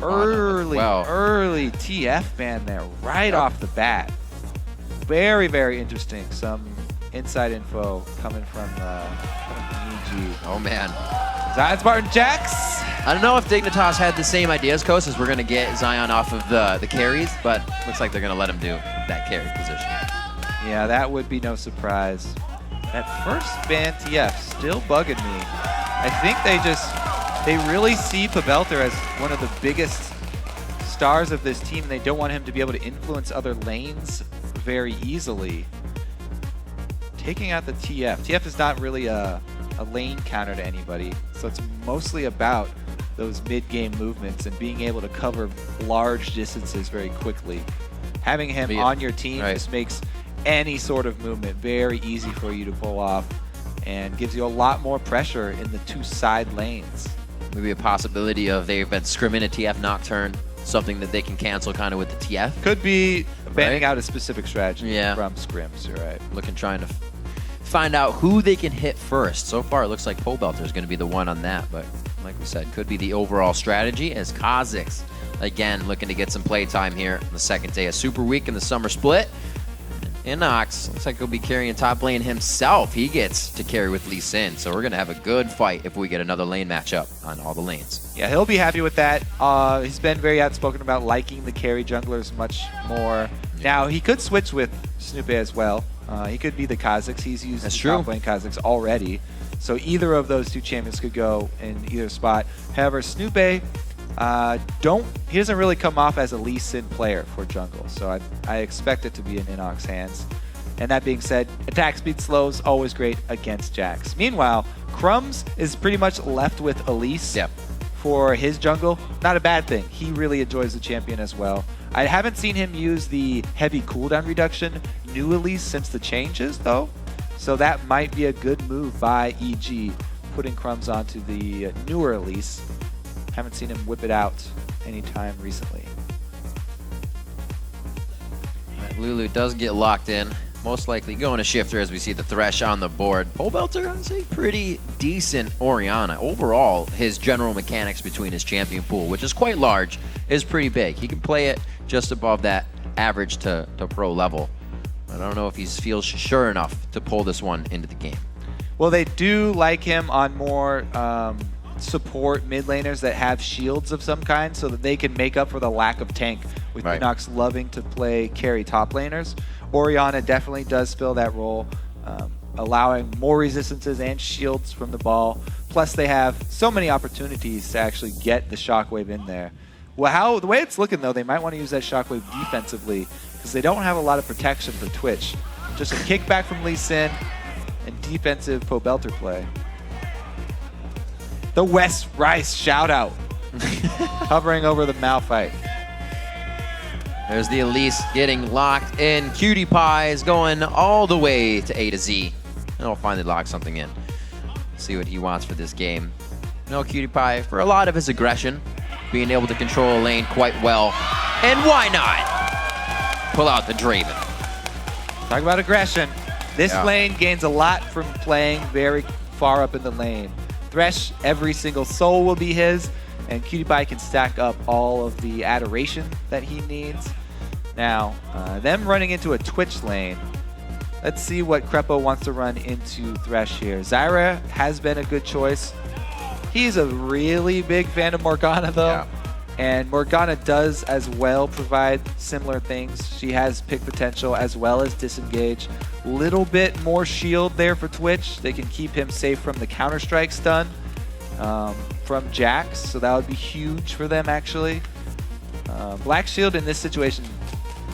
Early TF ban there right off the bat. Very, very interesting. Some inside info coming from EG. Oh, man. ZionSpartan Jax. I don't know if Dignitas had the same ideas, Coast, as we're going to get Zion off of the carries, but looks like they're going to let him do that carry position. Yeah, that would be no surprise. That first ban TF still bugging me. I think they really see Pobelter as one of the biggest stars of this team. They don't want him to be able to influence other lanes very easily. Taking out the TF. TF is not really a lane counter to anybody, so it's mostly about those mid-game movements and being able to cover large distances very quickly. Having him on your team just makes any sort of movement very easy for you to pull off and gives you a lot more pressure in the two side lanes. Maybe a possibility of they've been scrimming a TF Nocturne, something that they can cancel kind of with the TF. Could be banning out a specific strategy from scrims, you're right. Trying to find out who they can hit first. So far, it looks like Pobelter is going to be the one on that, but like we said, could be the overall strategy as KiWiKiD, again, looking to get some play time here on the second day of Super Week in the summer split. InnoX looks like he'll be carrying top lane himself. He gets to carry with Lee Sin, so we're going to have a good fight if we get another lane matchup on all the lanes. Yeah, he'll be happy with that. He's been very outspoken about liking the carry junglers much more. Now, he could switch with Snoopeh as well. He could be the Kha'Zix. He's used the top lane Kha'Zix already. So either of those two champions could go in either spot. However, Snoopeh, he doesn't really come off as a Lee Sin player for jungle. So I expect it to be in InnoX hands. And that being said, attack speed slows, always great against Jax. Meanwhile, Crumbzz is pretty much left with Elise for his jungle. Not a bad thing. He really enjoys the champion as well. I haven't seen him use the heavy cooldown reduction new Elise since the changes, though. So that might be a good move by EG, putting Crumbzz onto the newer Elise. Haven't seen him whip it out anytime recently. Lulu does get locked in. Most likely going to Shiphtur as we see the Thresh on the board. Pobelter has a pretty decent Orianna. Overall, his general mechanics between his champion pool, which is quite large, is pretty big. He can play it just above that average to pro level. I don't know if he feels sure enough to pull this one into the game. Well, they do like him on more support mid laners that have shields of some kind so that they can make up for the lack of tank with InnoX loving to play carry top laners. Orianna definitely does fill that role, allowing more resistances and shields from the ball. Plus, they have so many opportunities to actually get the shockwave in there. Well, the way it's looking, though, they might want to use that shockwave defensively because they don't have a lot of protection for Twitch. Just a kickback from Lee Sin and defensive Pobelter play. The West Rice shout-out. Hovering over the Malphite. There's the Elise getting locked in. KiWiKiD is going all the way to A to Z. And he'll finally lock something in. See what he wants for this game. No, KiWiKiD, for a lot of his aggression, being able to control a lane quite well. And why not pull out the Draven? Talk about aggression. This lane gains a lot from playing very far up in the lane. Thresh, every single soul will be his, and KiWiKiD can stack up all of the adoration that he needs. Now, them running into a Twitch lane. Let's see what Krepo wants to run into Thresh here. Zyra has been a good choice. He's a really big fan of Morgana, though. And Morgana does as well provide similar things. She has pick potential as well as disengage. Little bit more shield there for Twitch. They can keep him safe from the Counter-Strike stun from Jax, so that would be huge for them, actually. Black Shield in this situation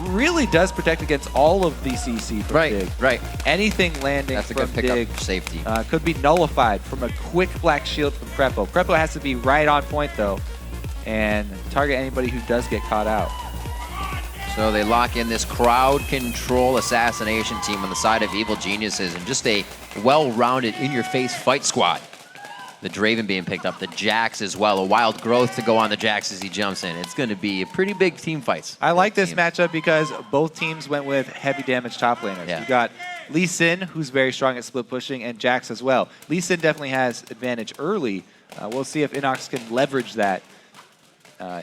really does protect against all of the CC from Dig. Anything landing from Dig safety could be nullified from a quick Black Shield from Krepo. Krepo has to be right on point, though, and target anybody who does get caught out. So they lock in this crowd control assassination team on the side of Evil Geniuses and just a well-rounded, in-your-face fight squad. The Draven being picked up, the Jax as well. A wild growth to go on the Jax as he jumps in. It's going to be a pretty big team fights. I like this matchup because both teams went with heavy damage top laners. You got Lee Sin, who's very strong at split pushing, and Jax as well. Lee Sin definitely has advantage early. We'll see if InnoX can leverage that.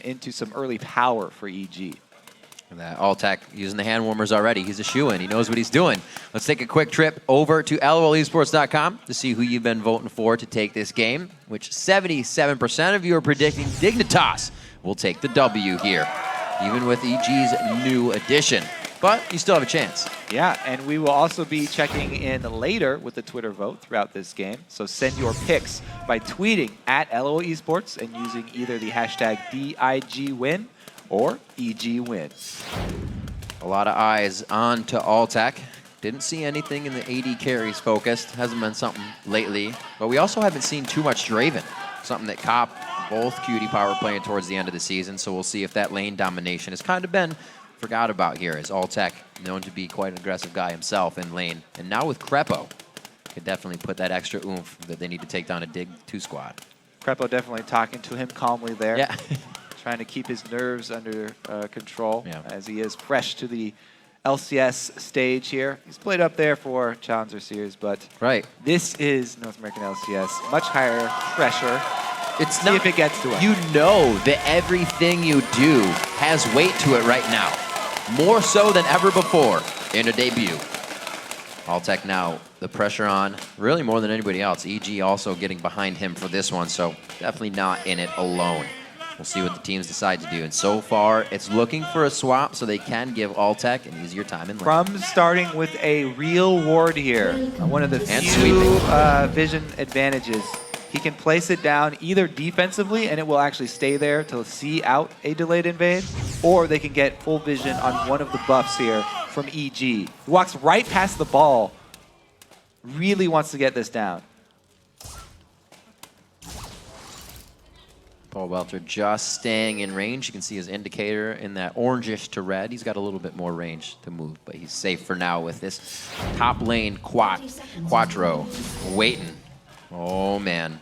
into some early power for EG. And that Altec using the hand warmers already. He's a shoo-in. He knows what he's doing. Let's take a quick trip over to lolesports.com to see who you've been voting for to take this game, which 77% of you are predicting Dignitas will take the W here, even with EG's new addition. But you still have a chance. Yeah, and we will also be checking in later with the Twitter vote throughout this game. So send your picks by tweeting at LOEsports and using either the hashtag DIGWin or EGWin. A lot of eyes on to Altec. Didn't see anything in the AD carries focused. Hasn't been something lately. But we also haven't seen too much Draven. Something that Cop, both QT were playing towards the end of the season. So we'll see if that lane domination has kind of been forgot about here, as Altec, known to be quite an aggressive guy himself in lane. And now with Krepo, could definitely put that extra oomph that they need to take down a Dig 2 squad. Krepo definitely talking to him calmly there. Yeah. Trying to keep his nerves under control as he is fresh to the LCS stage here. He's played up there for Challenger Series, but this is North American LCS. Much higher pressure. It's See if it gets to him. You know that everything you do has weight to it right now. More so than ever before in a debut. Altec now, the pressure on, really more than anybody else. EG also getting behind him for this one, so definitely not in it alone. We'll see what the teams decide to do. And so far, it's looking for a swap so they can give Altec an easier time in lane. Crumbzz starting with a real ward here. One of the few vision advantages. He can place it down either defensively, and it will actually stay there to see out a delayed invade, or they can get full vision on one of the buffs here from EG. He walks right past the ball. Really wants to get this down. Pobelter just staying in range. You can see his indicator in that orangish to red. He's got a little bit more range to move, but he's safe for now with this top lane Quattro waiting. Oh, man.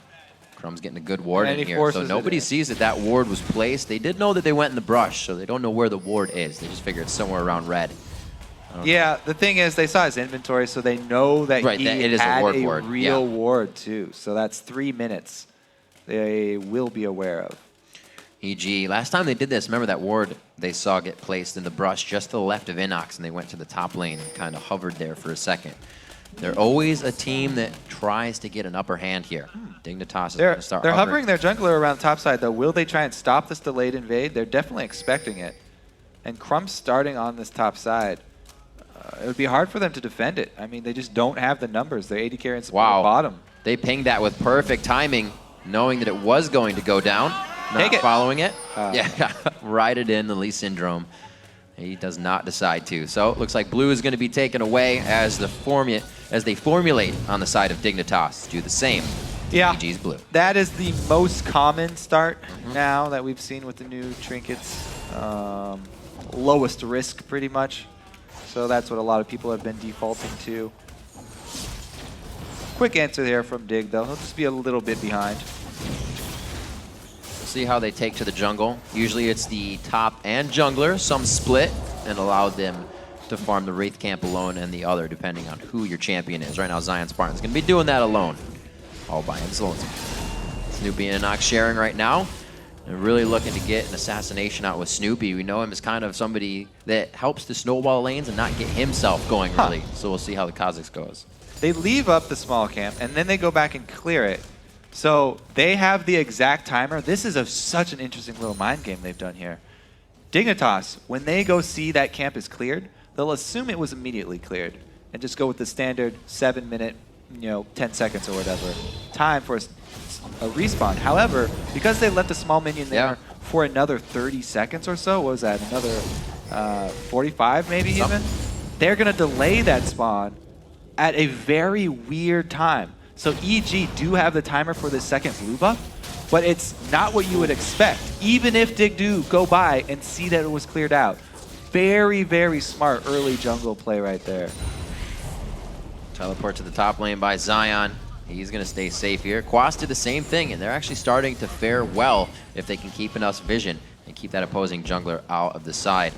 Crumbzz getting a good ward in here. So nobody sees that that ward was placed. They did know that they went in the brush, so they don't know where the ward is. They just figure it's somewhere around red. Yeah, the thing is, they saw his inventory, so they know that he had a real ward, too. So that's 3 minutes they will be aware of. EG, last time they did this, remember that ward they saw get placed in the brush just to the left of InnoX, and they went to the top lane and kind of hovered there for a second. They're always a team that tries to get an upper hand here. Dignitas is going to start hovering their jungler around top side, though. Will they try and stop this delayed invade? They're definitely expecting it. And Crumbzz starting on this top side. It would be hard for them to defend it. I mean, they just don't have the numbers. They're AD carry and support bottom. They pinged that with perfect timing, knowing that it was going to go down. Not following it. Yeah, ride it in, the Lee Syndrome. He does not decide to. So it looks like blue is going to be taken away as they formulate on the side of Dignitas. Do the same. Yeah, EG's blue. That is the most common start now that we've seen with the new trinkets. Lowest risk, pretty much. So that's what a lot of people have been defaulting to. Quick answer there from Dig, though. He'll just be a little bit behind. We'll see how they take to the jungle. Usually it's the top and jungler. Some split and allow them to farm the Wraith camp alone and the other, depending on who your champion is. Right now, ZionSpartan's going to be doing that alone. All by himself. Snoopeh and InnoX sharing right now. And really looking to get an assassination out with Snoopeh. We know him as kind of somebody that helps to snowball lanes and not get himself going early. So we'll see how the Kazakhs goes. They leave up the small camp, and then they go back and clear it. So they have the exact timer. This is such an interesting little mind game they've done here. Dignitas, when they go see that camp is cleared, they'll assume it was immediately cleared and just go with the standard 7-minute, 10 seconds or whatever time for a respawn. However, because they left a small minion there for another 30 seconds or so, what was that, another 45 maybe even? They're going to delay that spawn at a very weird time. So EG do have the timer for the second blue buff, but it's not what you would expect, even if Dig do go by and see that it was cleared out. Very, very smart early jungle play right there. Teleport to the top lane by Zion. He's going to stay safe here. Quas did the same thing, and they're actually starting to fare well if they can keep enough vision and keep that opposing jungler out of the side.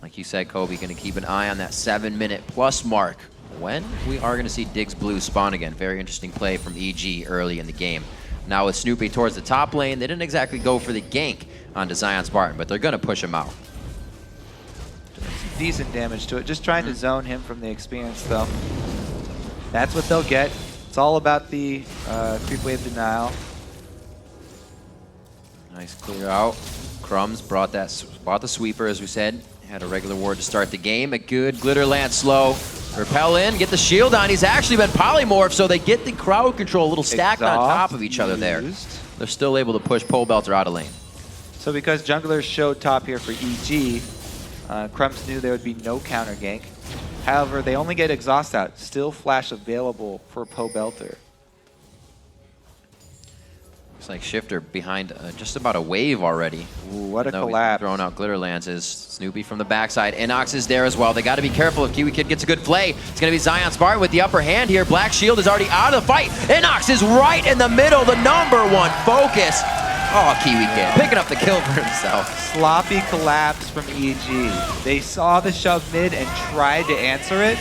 Like you said, Kobe, going to keep an eye on that 7-minute plus mark when we are going to see Dig's blue spawn again. Very interesting play from EG early in the game. Now with Snoopeh towards the top lane, they didn't exactly go for the gank onto ZionSpartan, but they're going to push him out. Decent damage to it. Just trying to zone him from the experience, though. That's what they'll get. It's all about the creep wave denial. Nice clear out. Crumbzz brought the sweeper, as we said. Had a regular ward to start the game. A good glitter lance slow. Repel in, get the shield on. He's actually been polymorphed, so they get the crowd control a little stacked on top of each other there. They're still able to push Pobelter out of lane. So because junglers showed top here for EG, Crumbzz knew there would be no counter gank. However, they only get exhaust out. Still flash available for Pobelter. Looks like Shiphtur behind just about a wave already. Ooh, what a collapse. Throwing out glitter lances. Snoopeh from the backside. InnoX is there as well. They got to be careful if KiWiKiD gets a good play. It's going to be ZionSpartan with the upper hand here. Black Shield is already out of the fight. InnoX is right in the middle. The #1 focus. Oh, KiWiKiD picking up the kill for himself. Sloppy collapse from EG. They saw the shove mid and tried to answer it,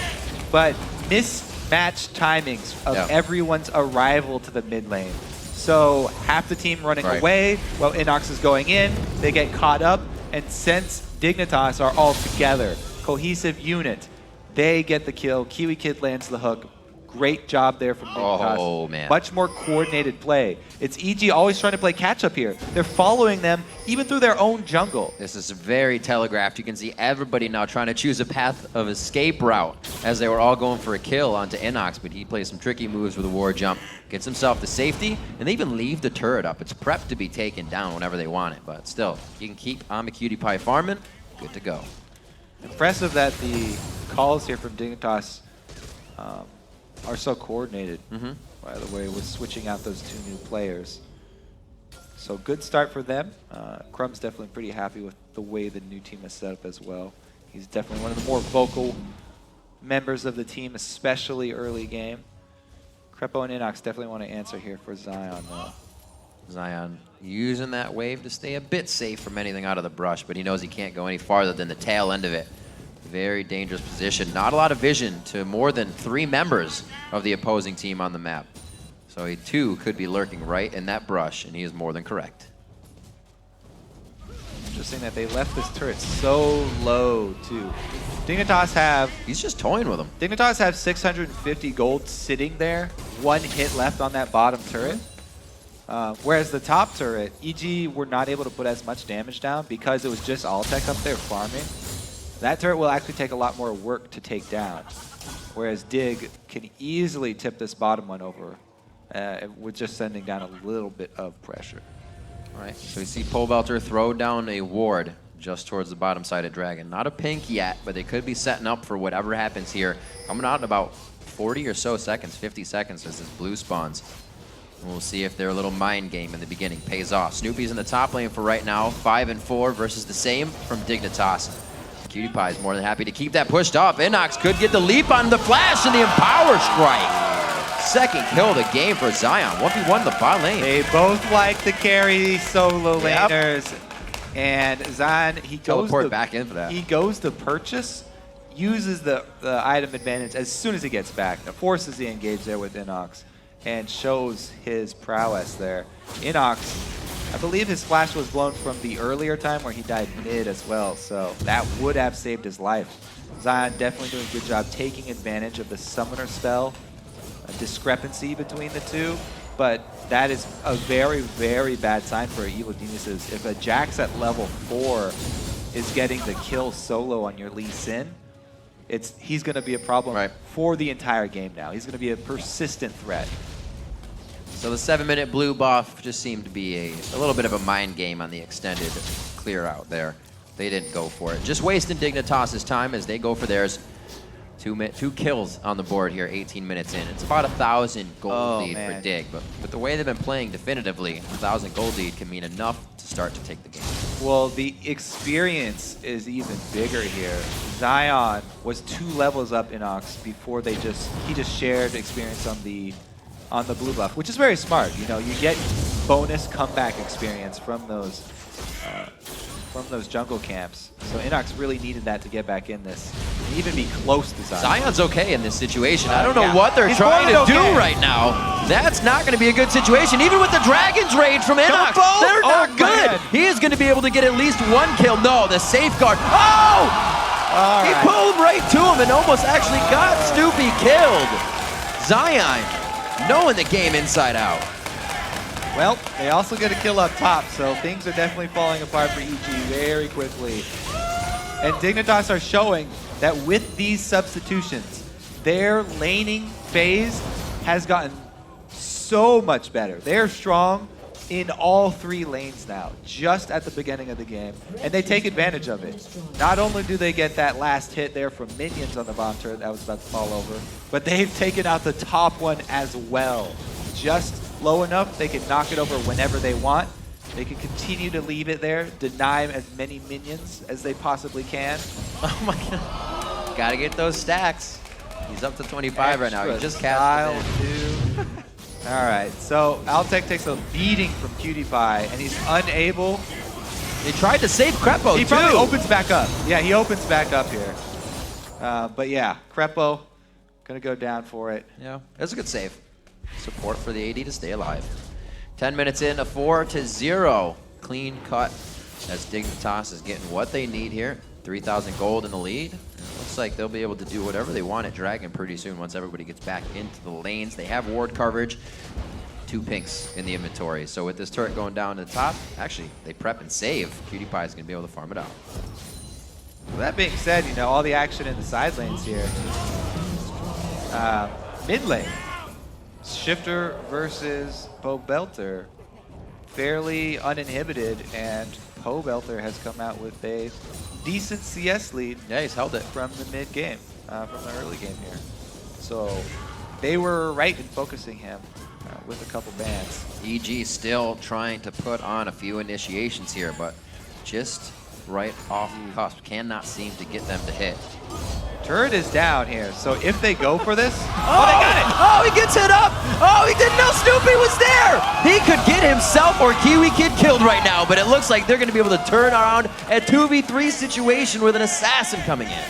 but mismatched timings of everyone's arrival to the mid lane. So half the team running away while InnoX is going in. They get caught up, and since Dignitas are all together, cohesive unit, they get the kill. KiWiKiD lands the hook. Great job there from Dignitas. Oh, man. Much more coordinated play. It's EG always trying to play catch up here. They're following them even through their own jungle. This is very telegraphed. You can see everybody now trying to choose a path of escape route as they were all going for a kill onto InnoX, but he plays some tricky moves with a ward jump, gets himself to safety, and they even leave the turret up. It's prepped to be taken down whenever they want it, but still, you can keep Imaqtpie farming, good to go. Impressive that the calls here from Dignitas are so coordinated, by the way, with switching out those 2 new players. So good start for them. Crumbzz definitely pretty happy with the way the new team is set up as well. He's definitely one of the more vocal members of the team, especially early game. Krepo and InnoX definitely want to answer here for Zion, though. Zion using that wave to stay a bit safe from anything out of the brush, but he knows he can't go any farther than the tail end of it. Very dangerous position. Not a lot of vision to more than 3 members of the opposing team on the map. So he too could be lurking right in that brush, and he is more than correct. Interesting that they left this turret so low, too. Dignitas have... He's just toying with them. Dignitas have 650 gold sitting there. 1 hit left on that bottom turret. Whereas the top turret, EG were not able to put as much damage down because it was just Altec up there farming. That turret will actually take a lot more work to take down, whereas Dig can easily tip this bottom one over with just sending down a little bit of pressure. All right, so we see Pobelter throw down a ward just towards the bottom side of Dragon. Not a pink yet, but they could be setting up for whatever happens here. Coming out in about 40 or so seconds, 50 seconds as this blue spawns. And we'll see if their little mind game in the beginning pays off. Snoopeh's in the top lane for right now, 5 and 4 versus the same from Dignitas. KiWiKiD is more than happy to keep that pushed up. InnoX could get the leap on the flash and the Empower Strike. Second kill of the game for Zion. 1v1 the bot lane. They both like to carry solo laners. And Zion, he goes to purchase, uses the item advantage as soon as he gets back. Forces the engage there with InnoX and shows his prowess there. InnoX, I believe his flash was blown from the earlier time where he died mid as well, so that would have saved his life. Zion definitely doing a good job taking advantage of the summoner spell, a discrepancy between the two, but that is a very, very bad sign for Evil Geniuses. If a Jax at level 4 is getting the kill solo on your Lee Sin, he's going to be a problem for the entire game now. He's going to be a persistent threat. So the 7-minute blue buff just seemed to be a little bit of a mind game on the extended clear out there. They didn't go for it. Just wasting Dignitas' time as they go for theirs. 2 kills on the board here, 18 minutes in. It's about 1,000 gold lead for Dig, but with the way they've been playing definitively, 1,000 gold lead can mean enough to start to take the game. Well, the experience is even bigger here. Zion was 2 levels up InnoX before he just shared experience on the blue buff, which is very smart. You know, you get bonus comeback experience from those jungle camps. So InnoX really needed that to get back in this even be close to Zion. Zion's okay in this situation. I don't know Yeah. what they're He's trying to going do okay. right now. That's not going to be a good situation. Even with the Dragon's Rage from InnoX, Krepo? they're not Oh, good. man. He is going to be able to get at least one kill. No, the safeguard. Oh! All He right. pulled right to him and almost actually got Snoopeh killed. Zion knowing the game inside out. Well, they also get a kill up top, so things are definitely falling apart for EG very quickly. And Dignitas are showing that with these substitutions, their laning phase has gotten so much better. They're strong in all 3 lanes now, just at the beginning of the game, and they take advantage of it. Not only do they get that last hit there from minions on the bomb turret that was about to fall over, but they've taken out the top one as well. Just low enough they can knock it over whenever they want. They can continue to leave it there, deny as many minions as they possibly can. Oh my god. Gotta get those stacks. He's up to 25 right now. He just cast it in. All right, so Altec takes a beating from KiWiKiD, and he's unable. They tried to save Krepo He too. probably opens back up. Yeah, he opens back up here. But yeah, Krepo gonna go down for it. Yeah, that's a good save. Support for the AD to stay alive. 10 minutes in, a 4-0. Clean cut as Dignitas is getting what they need here. 3,000 gold in the lead. And it looks like they'll be able to do whatever they want at Dragon pretty soon once everybody gets back into the lanes. They have ward coverage. 2 pinks in the inventory. So with this turret going down to the top, actually, they prep and save. KiWiKiD is going to be able to farm it out. Well, that being said, you know, all the action in the side lanes here. Mid lane, Shiphtur versus Pobelter, fairly uninhibited, and Pobelter has come out with a decent CS lead. Yeah, he's held it. From the mid game, from the early game here. So they were right in focusing him with a couple bans. EG still trying to put on a few initiations here, but just right off the cusp. Cannot seem to get them to hit. Turret is down here, so if they go for this, Oh, they got it! Oh, he gets hit up! Oh, he didn't know Snoopeh was there! He could get himself or KiWiKiD killed right now, but it looks like they're going to be able to turn around a 2v3 situation with an assassin coming in.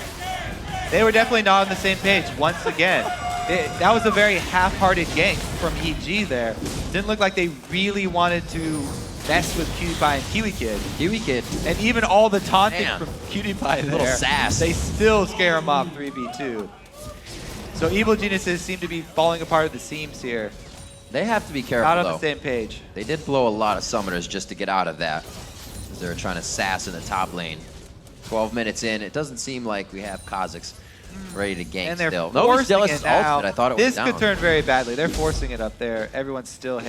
they were definitely not on the same page once again. That was a very half-hearted gank from EG there. Didn't look like they really wanted to mess with KiWiKiD and KiWiKiD. KiWiKiD. And even all the taunting Man. from KiWiKiD there, Little sass. they still scare him off 3v2. So Evil Geniuses seem to be falling apart at the seams here. They have to be careful, Not on though. the same page. They did blow a lot of summoners just to get out of that, as they were trying to sass in the top lane. 12 minutes in, it doesn't seem like we have Kazakhs ready to gank And they're still. No, he's forcing still it now. ultimate. I thought it was This down. could turn very badly. They're forcing it up there. Everyone's still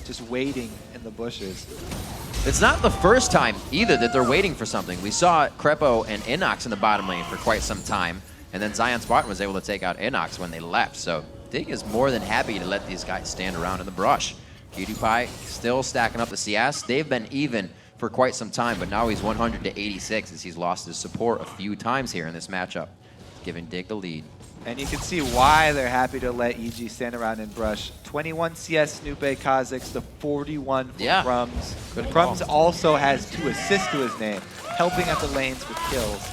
just waiting in the bushes. It's not the first time either that they're waiting for something. We saw Krepo and InnoX in the bottom lane for quite some time, and then ZionSpartan was able to take out InnoX when they left. So Dig is more than happy to let these guys stand around in the brush. KiWiKiD still stacking up the CS. They've been even for quite some time, but now he's 100 to 86 as he's lost his support a few times here in this matchup, giving Dig the lead. And you can see why they're happy to let EG stand around and brush. 21 CS Snoopeh Kazakhs, the 41 for Yeah. Crumbzz. Good Crumbzz call. also has 2 assists to his name, helping at the lanes with kills.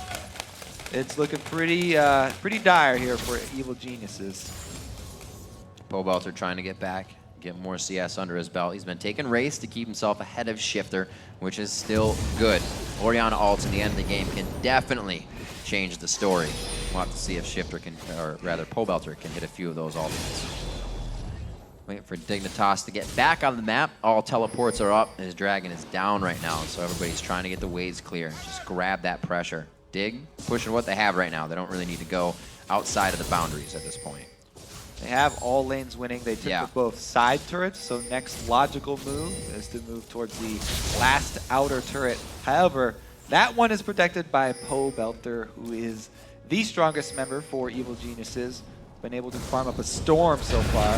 It's looking pretty dire here for Evil Geniuses. Pobelter trying to get back, get more CS under his belt. He's been taking race to keep himself ahead of Shiphtur, which is still good. Orianna ults in the end of the game can definitely change the story. We'll have to see if Shiphtur can, or rather Pobelter can hit a few of those ultimates. Waiting for Dignitas to get back on the map. All teleports are up, and his dragon is down right now, so everybody's trying to get the waves clear. Just grab that pressure. Dig, pushing what they have right now. They don't really need to go outside of the boundaries at this point. They have all lanes winning. They took Yeah. with both side turrets, so next logical move is to move towards the last outer turret. However, that one is protected by Pobelter, who is the strongest member for Evil Geniuses. Been able to farm up a storm so far.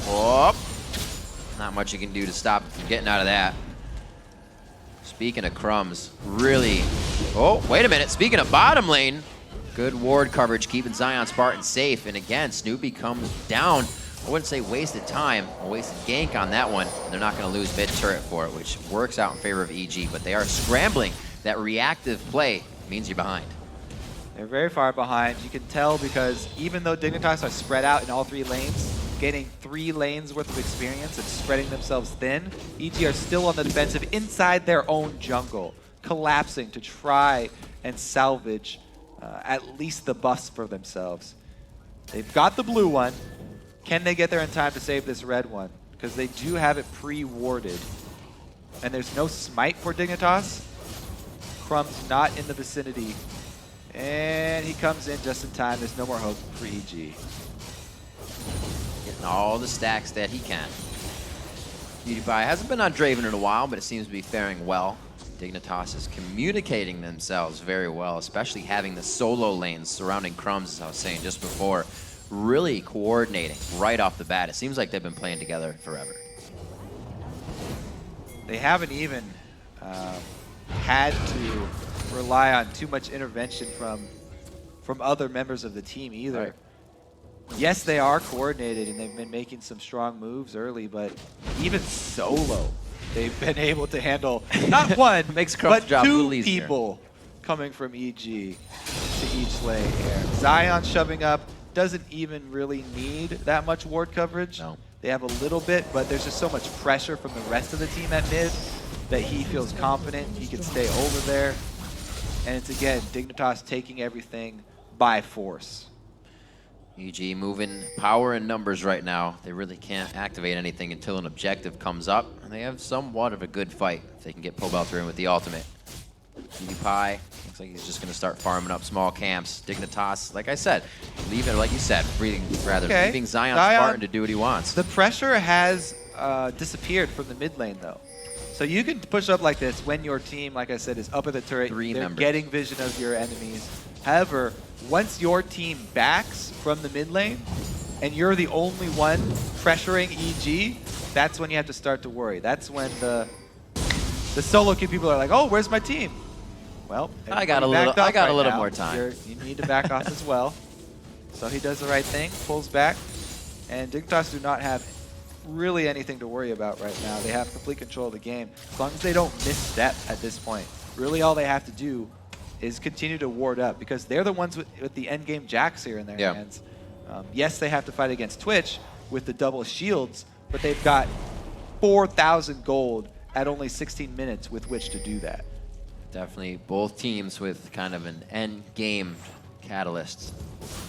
Whoop. Not much you can do to stop him from getting out of that. Speaking of Crumbzz, really... Oh, wait a minute. Speaking of bottom lane, good ward coverage keeping ZionSpartan safe. And again, Snoopeh comes down. I wouldn't say wasted time, a wasted gank on that one. They're not going to lose mid turret for it, which works out in favor of EG. But they are scrambling. That reactive play means you're behind. They're very far behind. You can tell because even though Dignitas are spread out in all 3 lanes, gaining 3 lanes worth of experience and spreading themselves thin, EG are still on the defensive inside their own jungle, collapsing to try and salvage at least the buffs for themselves. They've got the blue one. Can they get there in time to save this red one? Because they do have it pre-warded. And there's no smite for Dignitas. Crumbzz not in the vicinity. And he comes in just in time. There's no more hope for EG. Getting all the stacks that he can. KiWiKiD hasn't been on Draven in a while, but it seems to be faring well. Dignitas is communicating themselves very well, especially having the solo lanes surrounding Crumbzz, as I was saying just before, really coordinating right off the bat. It seems like they've been playing together forever. They haven't even had to rely on too much intervention from other members of the team either. Right. Yes, they are coordinated and they've been making some strong moves early, but even solo, they've been able to handle not one, Makes but job a 2 little easier. people coming from EG to each lane here. Zion shoving up, doesn't even really need that much ward coverage. No. They have a little bit, but there's just so much pressure from the rest of the team at mid that he feels confident he can stay over there. And it's again, Dignitas taking everything by force. EG moving power and numbers right now. They really can't activate anything until an objective comes up. And they have somewhat of a good fight if they can get Pobelter in with the ultimate. KiWiKiD looks like he's just going to start farming up small camps. Dignitas, like I said, leaving, like you said, leaving ZionSpartan to do what he wants. The pressure has disappeared from the mid lane though. So you can push up like this when your team, like I said, is up at the turret. 3 They're members. getting vision of your enemies. However, once your team backs from the mid lane and you're the only one pressuring EG, that's when you have to start to worry. That's when the solo queue people are like, "Oh, where's my team?" Well, I got a little more time. You need to back off as well. So he does the right thing, pulls back, and Dignitas do not have really anything to worry about right now. They have complete control of the game. As long as they don't misstep at this point, really all they have to do is continue to ward up because they're the ones with the end game jacks here in their hands. Yes, they have to fight against Twitch with the double shields, but they've got 4,000 gold at only 16 minutes with which to do that. Definitely both teams with kind of an end game catalyst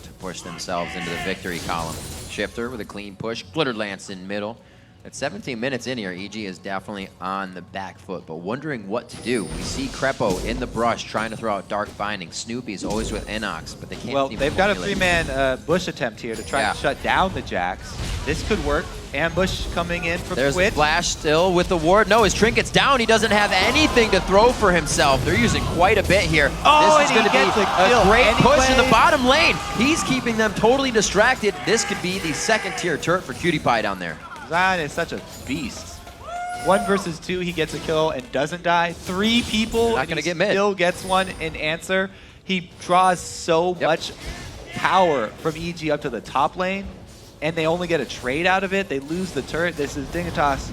to push themselves into the victory column. Shiphtur with a clean push, Glitter Lance in middle. At 17 minutes in here, EG is definitely on the back foot, but wondering what to do. We see Krepo in the brush trying to throw out Dark Binding. Snoopeh is always with InnoX, but they can't. Well, they've got a 3-man bush attempt here to try to shut down the jacks. This could work. Ambush coming in from There's Twitch. Flash still with the ward. No, his trinket's down. He doesn't have anything to throw for himself. They're using quite a bit here. Oh, this is going to be a great push in the bottom lane. He's keeping them totally distracted. This could be the second-tier turret for KiWiKiD down there. Zion is such a beast. 1 versus 2, he gets a kill and doesn't die. 3 people, not gonna get mid. Still gets one in answer. He draws so much power from EG up to the top lane, and they only get a trade out of it. They lose the turret. This is Dignitas,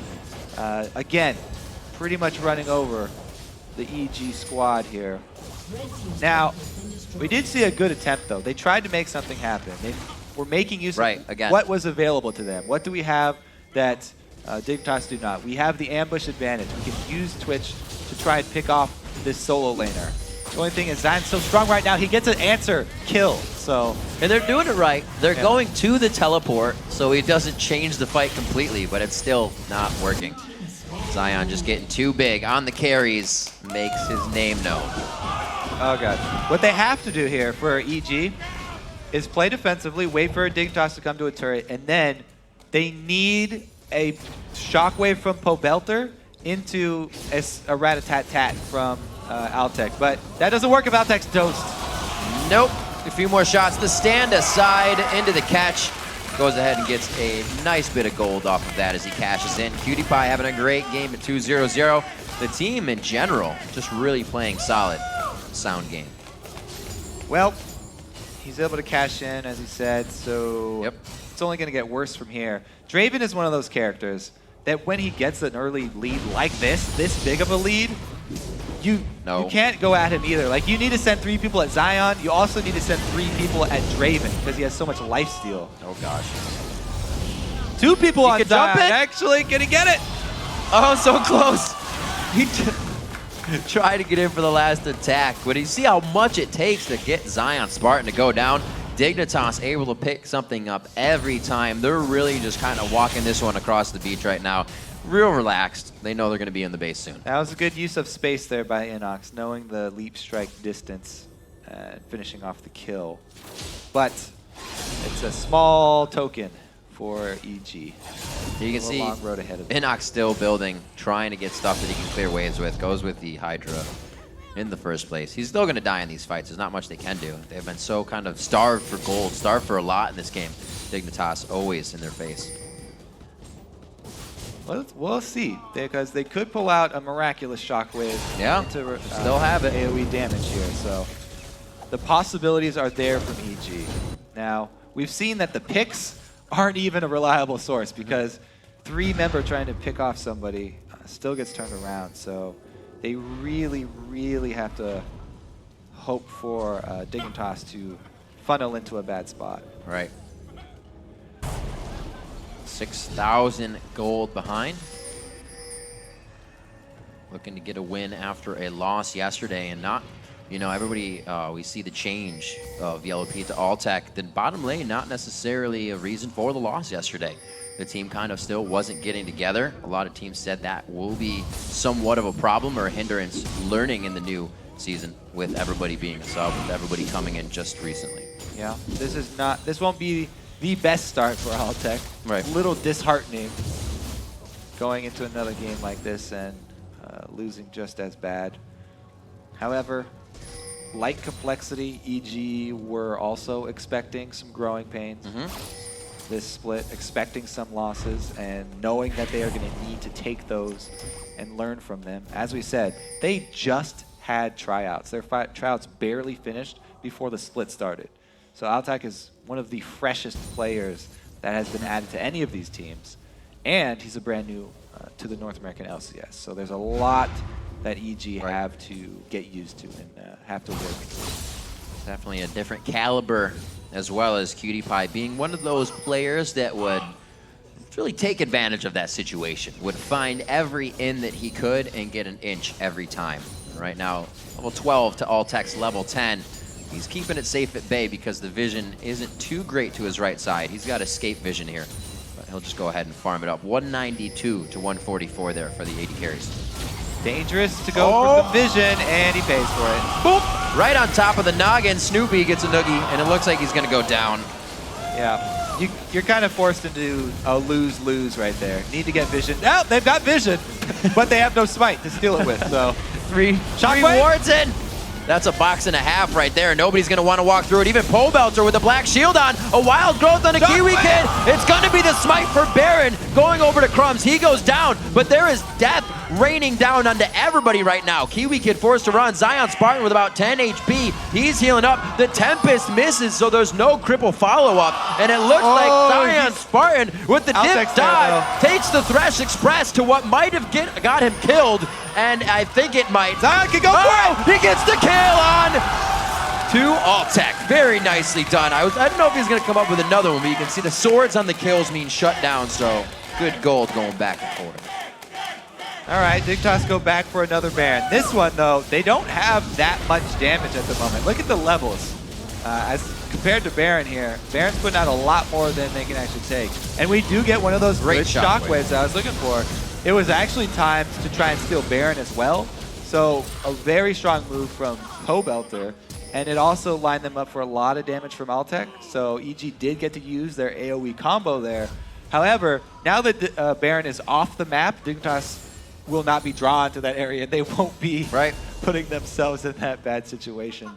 again, pretty much running over the EG squad here. Now, we did see a good attempt, though. They tried to make something happen. They were making use of what was available to them. What do we have that Dignitas do not? We have the ambush advantage. We can use Twitch to try and pick off this solo laner. The only thing is Zion's so strong right now, he gets an answer kill. So, and they're doing it right. They're going to the teleport, so it doesn't change the fight completely, but it's still not working. Zion just getting too big on the carries, makes his name known. Oh god. What they have to do here for EG is play defensively, wait for Dignitas to come to a turret, and then they need a shockwave from Pobelter into a rat-a-tat-tat from Altec. But that doesn't work if Altec's toast. Nope. A few more shots. The stand aside into the catch. Goes ahead and gets a nice bit of gold off of that as he cashes in. KiWiKiD having a great game at 2-0-0. The team in general just really playing solid. Sound game. Well, he's able to cash in, as he said, so it's only going to get worse from here. Draven is one of those characters that when he gets an early lead like this big of a lead, you can't go at him either. Like, you need to send 3 people at Zion. You also need to send 3 people at Draven because he has so much lifesteal. Oh, gosh. 2 people on could Zion. jump it. Actually, gonna get it. Oh, so close. He tried to get in for the last attack, but you see how much it takes to get ZionSpartan to go down. Dignitas able to pick something up every time. They're really just kind of walking this one across the beach right now. Real relaxed. They know they're going to be in the base soon. That was a good use of space there by InnoX, knowing the leap strike distance and finishing off the kill. But it's a small token for EG. You can see long road ahead of them. InnoX still building, trying to get stuff that he can clear waves with. Goes with the Hydra in the first place. He's still going to die in these fights. There's not much they can do. They've been so kind of starved for gold, starved for a lot in this game. Dignitas always in their face. We'll see, because they could pull out a miraculous shockwave. Yeah, to, still have it. AoE damage here, so the possibilities are there from EG. Now, we've seen that the picks aren't even a reliable source because 3-member trying to pick off somebody still gets turned around. So they really, really have to hope for Dignitas to funnel into a bad spot. Right. 6,000 gold behind. Looking to get a win after a loss yesterday, and not, you know, everybody, we see the change of Yellow Pete to Altec. The bottom lane, not necessarily a reason for the loss yesterday. The team kind of still wasn't getting together. A lot of teams said that will be somewhat of a problem or a hindrance learning in the new season with everybody being a sub, with everybody coming in just recently. Yeah, this won't be the best start for Altec. Right. A little disheartening going into another game like this and losing just as bad. However, like Complexity, EG were also expecting some growing pains. This split, expecting some losses and knowing that they are going to need to take those and learn from them. As we said, they just had tryouts. Their tryouts barely finished before the split started. So Altec is one of the freshest players that has been added to any of these teams, and he's a brand new to the North American LCS. So there's a lot that EG have to get used to and have to work through. Definitely a different caliber, as well as KiWiKiD being one of those players that would really take advantage of that situation, would find every in that he could and get an inch every time. Right now, level 12 to Altec's level 10. He's keeping it safe at bay because the vision isn't too great to his right side. He's got escape vision here, but he'll just go ahead and farm it up. 192 to 144 there for the 80 carries. Dangerous to go for the vision, and he pays for it. Boop! Right on top of the noggin, Snoopeh gets a noogie, and it looks like he's gonna go down. Yeah, you're kind of forced into a lose-lose right there. Need to get vision. Oh, they've got vision, but they have no smite to steal it with, so. Three wards in. That's a box and a half right there. Nobody's going to want to walk through it. Even Pobelter with a black shield on. A wild growth on a KiWiKiD. It's going to be the smite for Baron going over to Crumbzz. He goes down, but there is death raining down onto everybody right now. KiWiKiD forced to run. ZionSpartan with about 10 HP. He's healing up. The Tempest misses, so there's no cripple follow-up. And it looks like ZionSpartan with the dip dive takes the Thresh Express to what might have got him killed. And I think it might. Zion can go for it! He gets the kill on to Altec. Very nicely done. I don't know if he's going to come up with another one, but you can see the swords on the kills mean shut down, so good gold going back and forth. All right, Dignitas go back for another Baron. This one, though, they don't have that much damage at the moment. Look at the levels. As compared to Baron here, Baron's putting out a lot more than they can actually take. And we do get one of those great shockwaves I was looking for. It was actually timed to try and steal Baron as well. So a very strong move from Pobelter. And it also lined them up for a lot of damage from Altec. So EG did get to use their AoE combo there. However, now that Baron is off the map, Dignitas will not be drawn to that area. They won't be putting themselves in that bad situation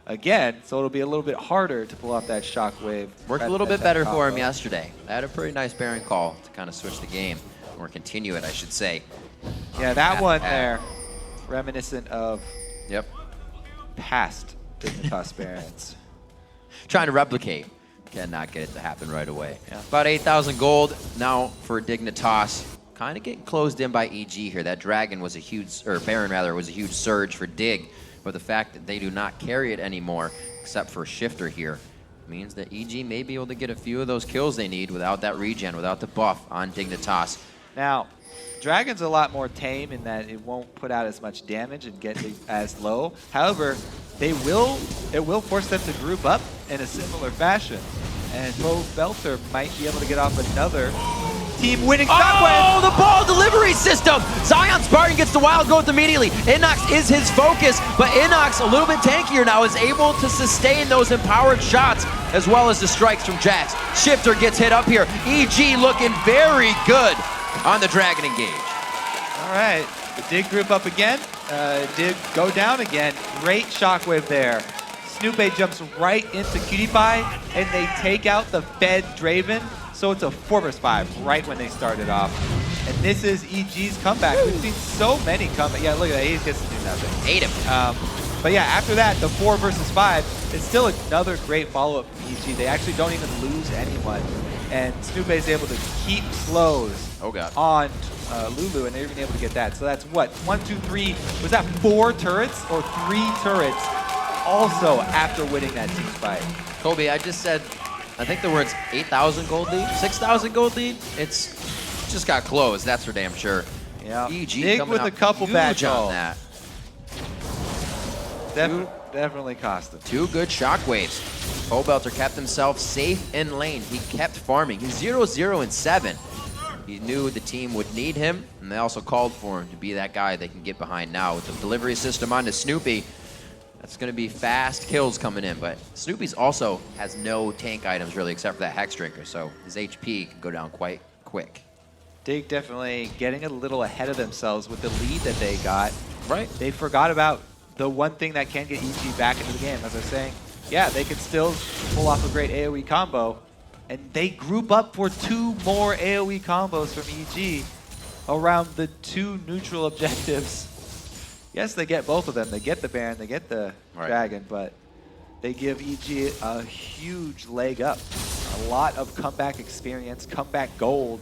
again. So it'll be a little bit harder to pull off that shockwave. Worked a little bit better for him yesterday. I had a pretty nice Baron call to kind of switch the game. Or continue it, I should say. Yeah, that one there, reminiscent of past Dignitas Barons. Trying to replicate. Cannot get it to happen right away. Yeah. About 8,000 gold now for Dignitas. kind of getting closed in by EG here. That Dragon was a huge, or Baron rather, was a huge surge for Dig. But the fact that they do not carry it anymore, except for Shiphtur here, means that EG may be able to get a few of those kills they need without that regen, without the buff on Dignitas. Now, Dragon's a lot more tame in that it won't put out as much damage and get as low. However, it will force them to group up in a similar fashion. And Pobelter might be able to get off another team-winning shockwave. Oh, the ball delivery system! ZionSpartan gets the wild growth immediately. InnoX is his focus, but InnoX, a little bit tankier now, is able to sustain those empowered shots as well as the strikes from Jax. Shiphtur gets hit up here. EG looking very good on the Dragon engage. All right, the Dig group up again. Dig go down again. Great shockwave there. Snoopeh jumps right into KiWiKiD, and they take out the fed Draven. So it's a 4 vs 5 right when they started off. And this is EG's comeback. We've seen so many comebacks. Yeah, look at that. He gets to do nothing. Ate him. But yeah, after that, the 4 vs 5, it's still another great follow-up from EG. They actually don't even lose anyone. And Snoopeh is able to keep slows on Lulu, and they're even able to get that. So that's what? 1, 2, 3. Was that 4 turrets or 3 turrets also after winning that team fight? Kobe, I just said, I think the words 8,000 gold lead, 6,000 gold lead. It's just got closed, that's for damn sure. Yeah, EG Dig with a couple back on that. Definitely cost him. 2 good shockwaves. Pobelter kept himself safe in lane. He kept farming. He's 0-0 and 7. He knew the team would need him, and they also called for him to be that guy they can get behind now. With the delivery system onto Snoopeh, that's going to be fast kills coming in, but Snoopeh's also has no tank items really except for that Hex Drinker, so his HP can go down quite quick. Dig definitely getting a little ahead of themselves with the lead that they got. Right. They forgot about the one thing that can get EG back into the game. As I was saying, yeah, they could still pull off a great AoE combo, and they group up for 2 more AoE combos from EG around the 2 neutral objectives. Yes, they get both of them. They get the Baron, they get the Dragon, but they give EG a huge leg up. A lot of comeback experience, comeback gold,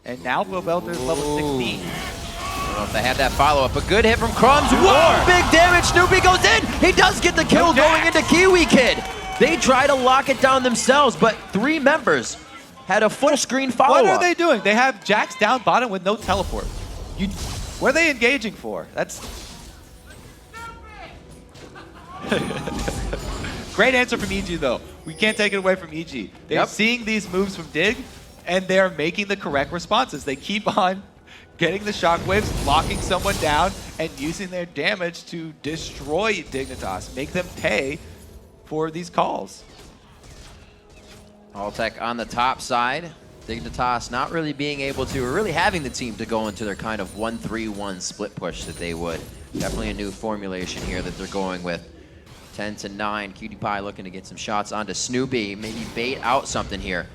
and now Pobelter's level 16. I don't know if they had that follow-up. A good hit from Crumbzz. Whoa, big damage. Snoopeh goes in. He does get the kill going into KiWiKiD. They try to lock it down themselves, but 3 members had a full screen follow-up. What are they doing? They have Jax down bottom with no teleport. What are they engaging for? That's... Great answer from EG, though. We can't take it away from EG. They're seeing these moves from Dig, and they're making the correct responses. They keep on getting the shockwaves, locking someone down, and using their damage to destroy Dignitas, make them pay for these calls. Altec on the top side. Dignitas not really being able to, or really having the team to go into their kind of 1-3-1 split push that they would. Definitely a new formulation here that they're going with. 10-9, KiWiKiD looking to get some shots onto Snoopeh, maybe bait out something here.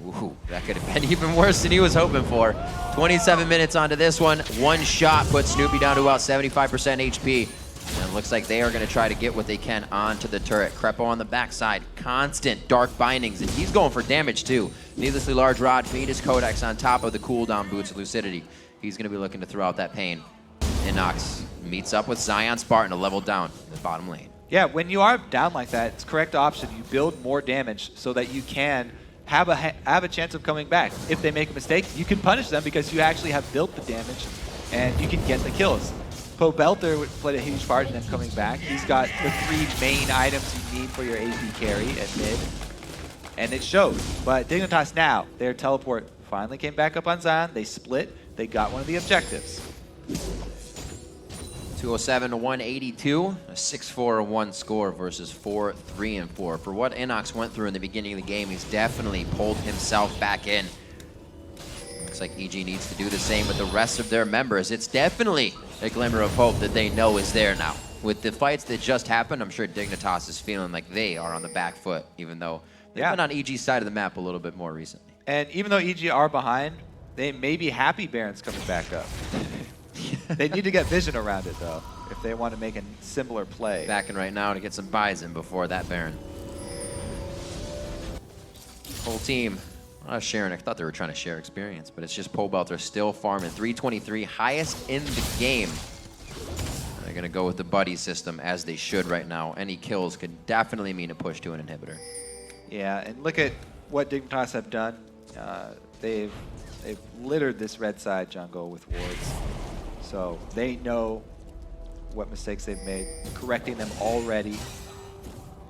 Ooh, that could have been even worse than he was hoping for. 27 minutes onto this one. 1 shot puts Snoopeh down to about 75% HP. And it looks like they are going to try to get what they can onto the turret. Krepo on the backside, constant dark bindings, and he's going for damage too. Needlessly large rod, Phoenix Codex on top of the cooldown boots of Lucidity. He's going to be looking to throw out that pain. InnoX meets up with ZionSpartan to level down in the bottom lane. Yeah, when you are down like that, it's correct option. You build more damage so that you can have a chance of coming back. If they make a mistake, you can punish them because you actually have built the damage and you can get the kills. Pobelter played a huge part in them coming back. He's got the 3 main items you need for your AP carry at mid, and it shows. But Dignitas now, their teleport finally came back up on Zion. They split. They got one of the objectives. 207 to 182, a 6-4-1 score versus 4-3-4. For what InnoX went through in the beginning of the game, he's definitely pulled himself back in. Looks like EG needs to do the same with the rest of their members. It's definitely a glimmer of hope that they know is there now. With the fights that just happened, I'm sure Dignitas is feeling like they are on the back foot, even though they've been on EG's side of the map a little bit more recently. And even though EG are behind, they may be happy Baron's coming back up. They need to get vision around it, though, if they want to make a similar play. Backing right now to get some buys in before that Baron. Whole team Sharing, I thought they were trying to share experience, but it's just Pobelter still farming. 323, highest in the game. They're going to go with the buddy system, as they should right now. Any kills could definitely mean a push to an inhibitor. Yeah, and look at what Dignitas have done. They've littered this red side jungle with wards. So they know what mistakes they've made, correcting them already.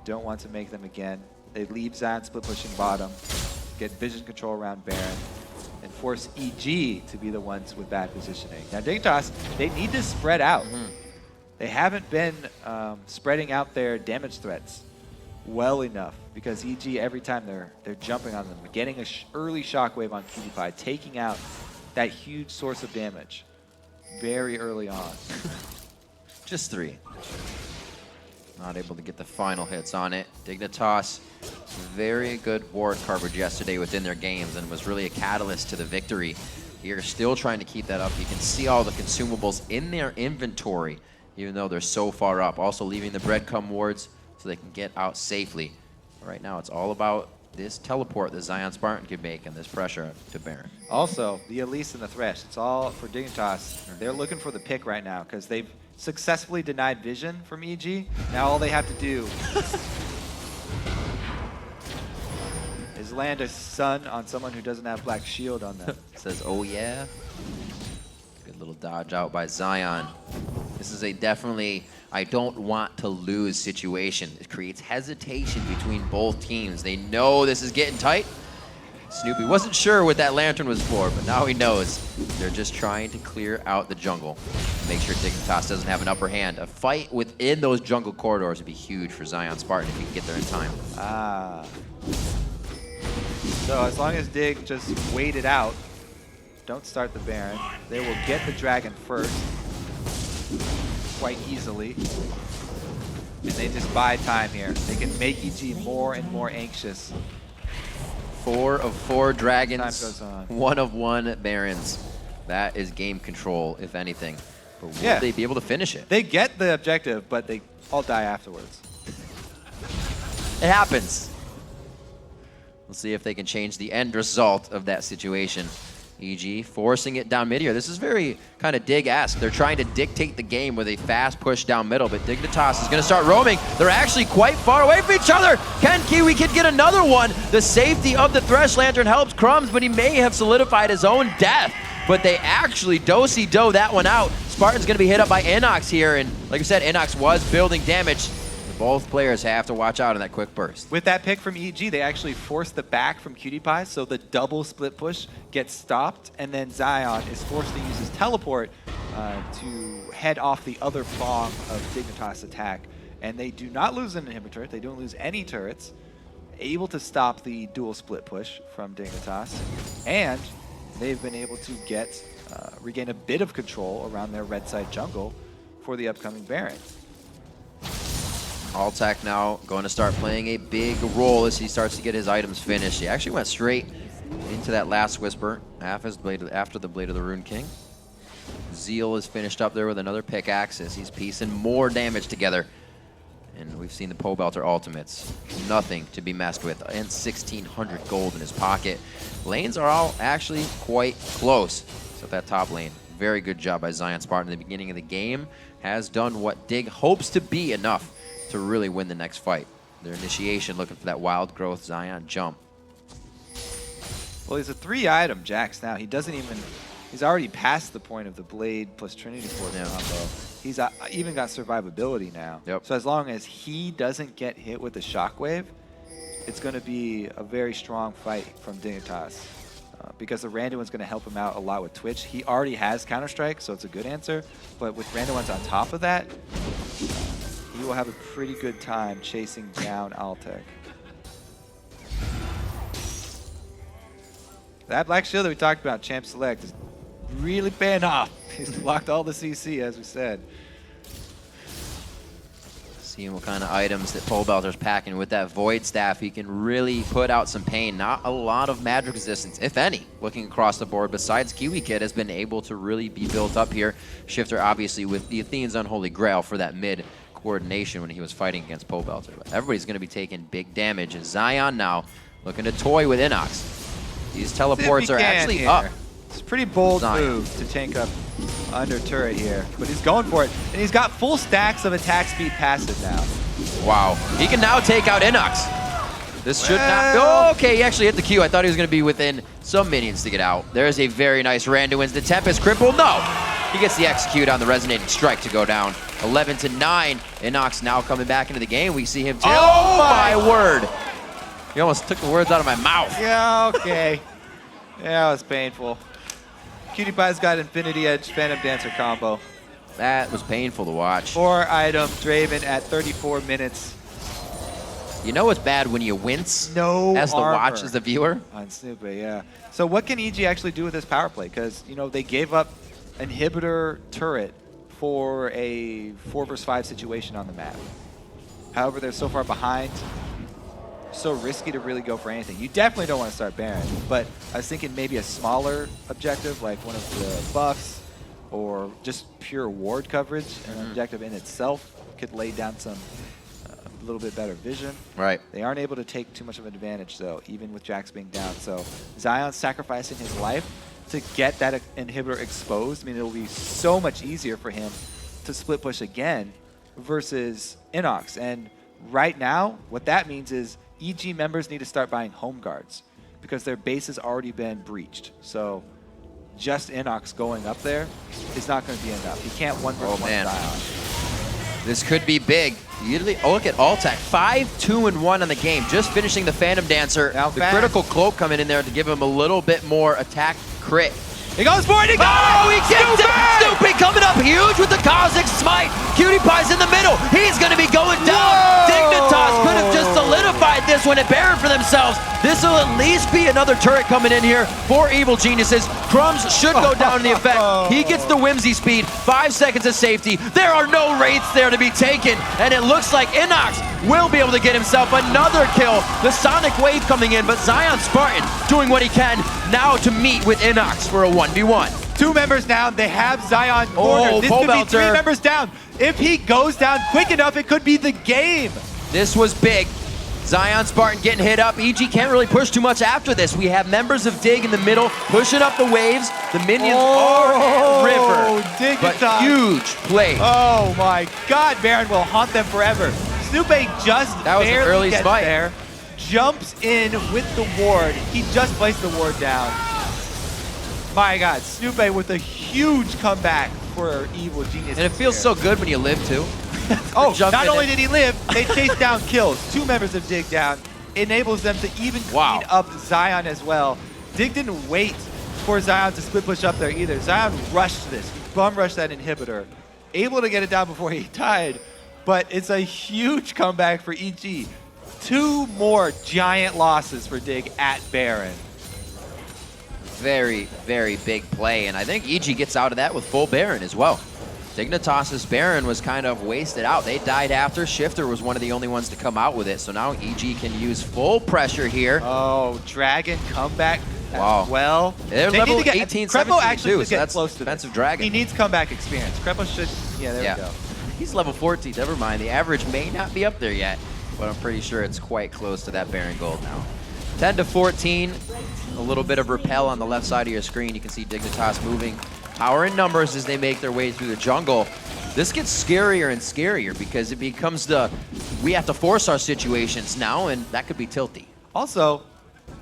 Don't want to make them again. They leave Zion split pushing bottom, get vision control around Baron, and force EG to be the ones with bad positioning. Now Dignitas, they need to spread out. They haven't been spreading out their damage threats well enough, because EG, every time they're jumping on them, getting an early shockwave on KiWiKiD, taking out that huge source of damage very early on. Just 3. Not able to get the final hits on it. Dignitas, very good ward coverage yesterday within their games and was really a catalyst to the victory. Here, still trying to keep that up. You can see all the consumables in their inventory, even though they're so far up. Also leaving the breadcrumb wards so they can get out safely. Right now, it's all about this teleport that ZionSpartan could make and this pressure to Baron. Also, the Elise and the Thresh, it's all for Dignitas. They're looking for the pick right now because they've successfully denied vision from EG. Now all they have to do is land a stun on someone who doesn't have black shield on them. Says, oh yeah. Good little dodge out by Zion. This is a definitely I don't want to lose situation. It creates hesitation between both teams. They know this is getting tight. Snoopeh wasn't sure what that lantern was for, but now he knows. They're just trying to clear out the jungle. Make sure Dignitas doesn't have an upper hand. A fight within those jungle corridors would be huge for ZionSpartan if he can get there in time. So as long as Dig just wait it out, don't start the Baron, they will get the dragon first quite easily. And they just buy time here. They can make EG more and more anxious. 4 of 4 dragons, Time goes on. 1 of 1 barons. That is game control, if anything. But will they be able to finish it? They get the objective, but they all die afterwards. It happens. We'll see if they can change the end result of that situation. EG forcing it down mid here. This is very kind of Dig-esque. They're trying to dictate the game with a fast push down middle, but Dignitas is going to start roaming. They're actually quite far away from each other. Can KiWiKiD get another one? The safety of the Thresh Lantern helps Crumbzz, but he may have solidified his own death. But they actually do-si-do that one out. Spartan's going to be hit up by InnoX here, and like I said, InnoX was building damage. Both players have to watch out on that quick burst. With that pick from EG, they actually forced the back from KiWiKiD, so the double split push gets stopped, and then Zion is forced to use his teleport to head off the other prong of Dignitas' attack. And they do not lose an inhibitor, they don't lose any turrets, able to stop the dual split push from Dignitas, and they've been able to get regain a bit of control around their red side jungle for the upcoming Baron. Altec now going to start playing a big role as he starts to get his items finished. He actually went straight into that last Whisper after the Blade of the Rune King. Zeal is finished up there with another pickaxe as he's piecing more damage together. And we've seen the Pobelter ultimates. Nothing to be messed with. And 1,600 gold in his pocket. Lanes are all actually quite close. So that top lane, very good job by ZionSpartan in the beginning of the game. Has done what Dig hopes to be enough to really win the next fight. Their initiation looking for that wild growth Zion jump. Well, he's a 3-item Jax now. He doesn't even, he's already past the point of the Blade plus Trinity Force combo. He's even got survivability now. So as long as he doesn't get hit with the shockwave, it's going to be a very strong fight from Dignitas. Because the Randuin's going to help him out a lot with Twitch. He already has Counter-Strike, so it's a good answer. But with Randuin's on top of that, he will have a pretty good time chasing down Altec. That black shield that we talked about, Champ Select, is really paying off. He's blocked all the CC, as we said. Seeing what kind of items that Pobelter's packing with that Void Staff, he can really put out some pain. Not a lot of magic resistance, if any, looking across the board. Besides, KiWiKiD has been able to really be built up here. Shiphtur, obviously, with the Athene's Unholy Grail for that mid coordination when he was fighting against Pobelter. But everybody's going to be taking big damage. And Zion now looking to toy with InnoX. These teleports are actually up. It's a pretty bold Zion. move to tank up under turret here, but he's going for it. And he's got full stacks of attack speed passive now. Wow. He can now take out InnoX. This should not... Oh, okay, he actually hit the Q. I thought he was going to be within some minions to get out. There is a very nice Rando wins the Tempest. Cripple, no! He gets the execute on the Resonating Strike to go down. 11-9. InnoX now coming back into the game. We see him... Oh, my word! He almost took the words out of my mouth. Yeah, okay. Yeah, it was painful. KiWiKiD's got Infinity Edge Phantom Dancer combo. That was painful to watch. 4 item Draven at 34 minutes. You know what's bad when you wince No as the armor watch as the viewer? on Snoopeh, yeah. So what can EG actually do with this power play? Because, you know, they gave up inhibitor turret for a 4 versus 5 situation on the map. However, they're so far behind. So risky to really go for anything. You definitely don't want to start Baron, but I was thinking maybe a smaller objective, like one of the buffs, or just pure ward coverage. An objective in itself could lay down some a little bit better vision. Right. They aren't able to take too much of an advantage, though, even with Jax being down. So Zion's sacrificing his life to get that inhibitor exposed. I mean, it'll be so much easier for him to split push again versus InnoX. And right now, what that means is EG members need to start buying home guards because their base has already been breached. So just InnoX going up there is not going to be enough. He can't 1 versus 1 Zion. This could be big. Oh, look at Altec. 5-2-1 on the game. Just finishing the Phantom Dancer. Now the fast. critical cloak coming in there to give him a little bit more attack crit. He goes for it! He goes! Oh, he gets it! Snoopeh coming up huge with the Kha'Zix smite. KiWiKiD's in the middle. He's going to be going down. Whoa! Dignitas could have just solidified this one at Baron for themselves. This will at least be another turret coming in here for Evil Geniuses. Crumbzz should go down in the effect. He gets the whimsy speed. 5 seconds of safety. There are no wraiths there to be taken. And it looks like InnoX will be able to get himself another kill. The Sonic Wave coming in, but ZionSpartan doing what he can now to meet with InnoX for a 1v1. 2 members down. They have Zion cornered. This could be 3 Pobelter. members down. If he goes down quick enough, it could be the game. This was big. ZionSpartan getting hit up. EG can't really push too much after this. We have members of Dig in the middle pushing up the waves. The minions are at river. Dignitas. But huge play. Oh my God, Baron will haunt them forever. Snoopeh just That was an barely early gets spike. there, jumps in with the ward. He just placed the ward down. My God, Snoopeh with a huge comeback for Evil Genius. And it feels so good when you live too. Oh, Jumping not only in. did he live, they chased down kills. 2 members of Dig down. Enables them to even clean up Zion as well. Dig didn't wait for Zion to split push up there either. Zion rushed this. He bum rushed that inhibitor. Able to get it down before he died. But it's a huge comeback for EG. 2 more giant losses for Dig at Baron. Very, very big play. And I think EG gets out of that with full Baron as well. Dignitas' Baron was kind of wasted out. They died after. Shiphtur was one of the only ones to come out with it. So now EG can use full pressure here. Oh, Dragon comeback Wow. well. They're They level need to get, 18, Krepo 17 actually too, should so get that's close to defensive this. Dragon. He needs comeback experience. Krepo should, yeah, there we go. He's level 14, never mind. The average may not be up there yet, but I'm pretty sure it's quite close to that Baron Gold now. 10-14, a little bit of repel on the left side of your screen. You can see Dignitas moving. Power in numbers as they make their way through the jungle. This gets scarier and scarier because it becomes we have to force our situations now, and that could be tilty. Also,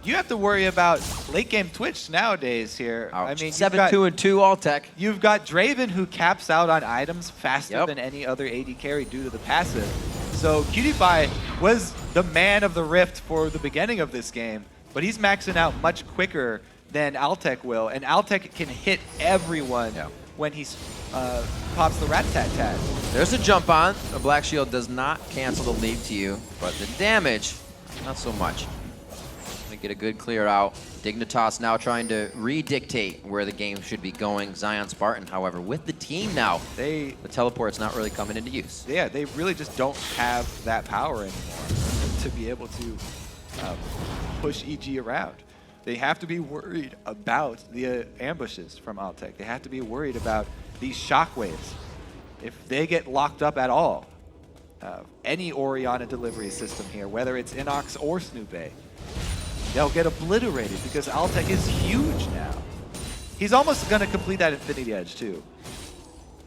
you have to worry about late game Twitch nowadays here. Ouch. I mean, 7-2-2 Altec. You've got Draven who caps out on items faster Yep. than any other AD carry due to the passive. So KiWiKiD was the man of the rift for the beginning of this game, but he's maxing out much quicker than Altec will, and Altec can hit everyone when he pops the rat-tat-tat. There's a jump on. The Black Shield does not cancel the leap to you, but the damage, not so much. We get a good clear out. Dignitas now trying to re-dictate where the game should be going. ZionSpartan, however, with the team now, the teleport's not really coming into use. Yeah, they really just don't have that power anymore to be able to push EG around. They have to be worried about the ambushes from Altec. They have to be worried about these shockwaves. If they get locked up at all, any Orianna delivery system here, whether it's InnoX or Snoopeh, they'll get obliterated because Altec is huge now. He's almost going to complete that Infinity Edge, too.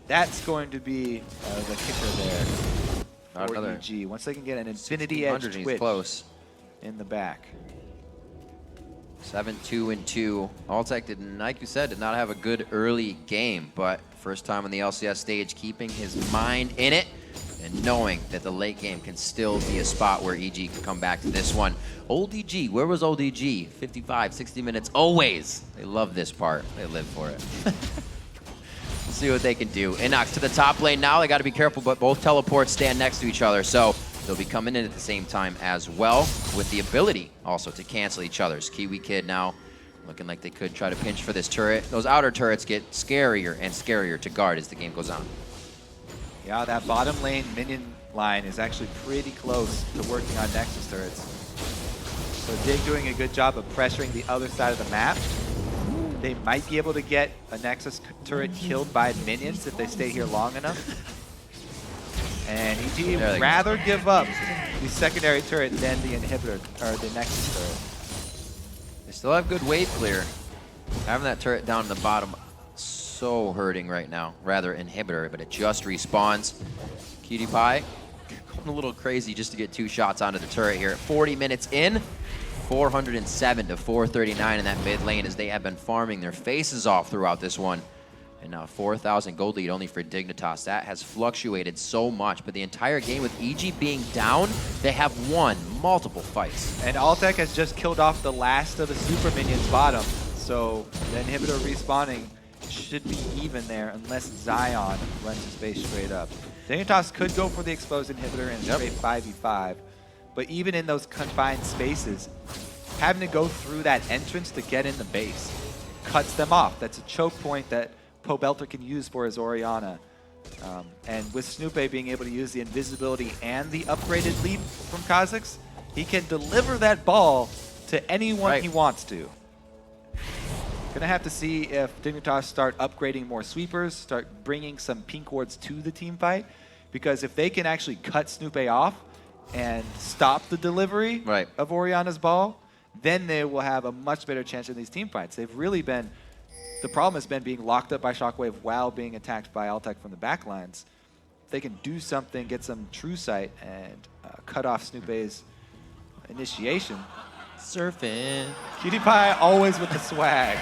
That's going to be the kicker there for EG. Once they can get an Infinity Edge twitch close in the back. 7-2-2. Altec didn't, like you said, did not have a good early game, but first time on the LCS stage, keeping his mind in it and knowing that the late game can still be a spot where EG can come back to this one. Old EG, where was old EG? 55, 60 minutes, always. They love this part. They live for it. We'll see what they can do. InnoX to the top lane now. They got to be careful, but both teleports stand next to each other, so they'll be coming in at the same time as well, with the ability also to cancel each other's. KiWiKiD now looking like they could try to pinch for this turret. Those outer turrets get scarier and scarier to guard as the game goes on. Yeah, that bottom lane minion line is actually pretty close to working on Nexus turrets. So Dig doing a good job of pressuring the other side of the map. They might be able to get a Nexus turret killed by minions if they stay here long enough. And EG would rather give up the secondary turret than the inhibitor, or the Nexus turret. They still have good wave clear. Having that turret down in the bottom, so hurting right now. Rather inhibitor, but it just respawns. KiWiKiD going a little crazy just to get 2 shots onto the turret here. 40 minutes in, 407 to 439 in that mid lane as they have been farming their faces off throughout this one. And now 4,000 gold lead only for Dignitas. That has fluctuated so much, but the entire game with EG being down, they have won multiple fights. And Altec has just killed off the last of the super minions bottom, so the inhibitor respawning should be even there unless Zion runs his base straight up. Dignitas could go for the exposed inhibitor and straight 5v5, but even in those confined spaces, having to go through that entrance to get in the base cuts them off. That's a choke point that Pobelter can use for his Orianna. And with Snoopeh being able to use the invisibility and the upgraded leap from Kha'Zix, he can deliver that ball to anyone he wants to. Gonna have to see if Dignitas start upgrading more sweepers, start bringing some pink wards to the team fight, because if they can actually cut Snoopeh off and stop the delivery of Orianna's ball, then they will have a much better chance in these team fights. They've really been, the problem has been being locked up by Shockwave while being attacked by Altec from the backlines. If they can do something, get some true sight, and cut off Snoopeh's initiation. Surfing. KiWiKiD always with the swag.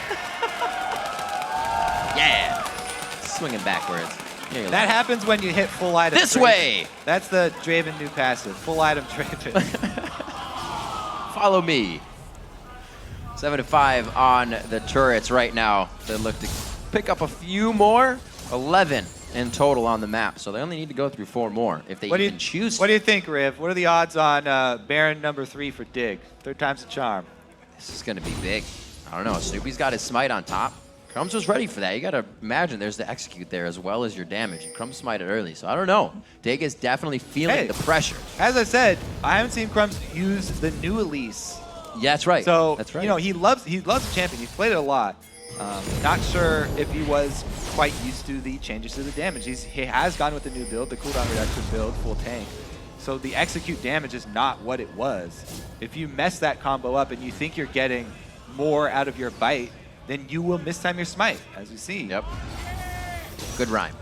Yeah. Swinging backwards. That happens when you hit full item. This way. That's the Draven new passive. Full item Draven. Follow me. 7-5 on the turrets right now. They look to pick up a few more. 11 in total on the map, so they only need to go through 4 more if they even choose. What do you think, Riv? What are the odds on Baron number 3 for Dig? 3rd time's a charm. This is going to be big. I don't know. Snoopy's got his smite on top. Crumbzz was ready for that. You got to imagine there's the execute there as well as your damage. And Crumbzz smited early, so I don't know. Dig is definitely feeling the pressure. As I said, I haven't seen Crumbzz use the new Elise. Yeah, that's right. So that's right. You know, he loves the champion. He's played it a lot. Not sure if he was quite used to the changes to the damage. He has gone with the new build, the cooldown reduction build, full tank. So the execute damage is not what it was. If you mess that combo up and you think you're getting more out of your bite, then you will mistime your smite, as we see. Yep. Good rhyme.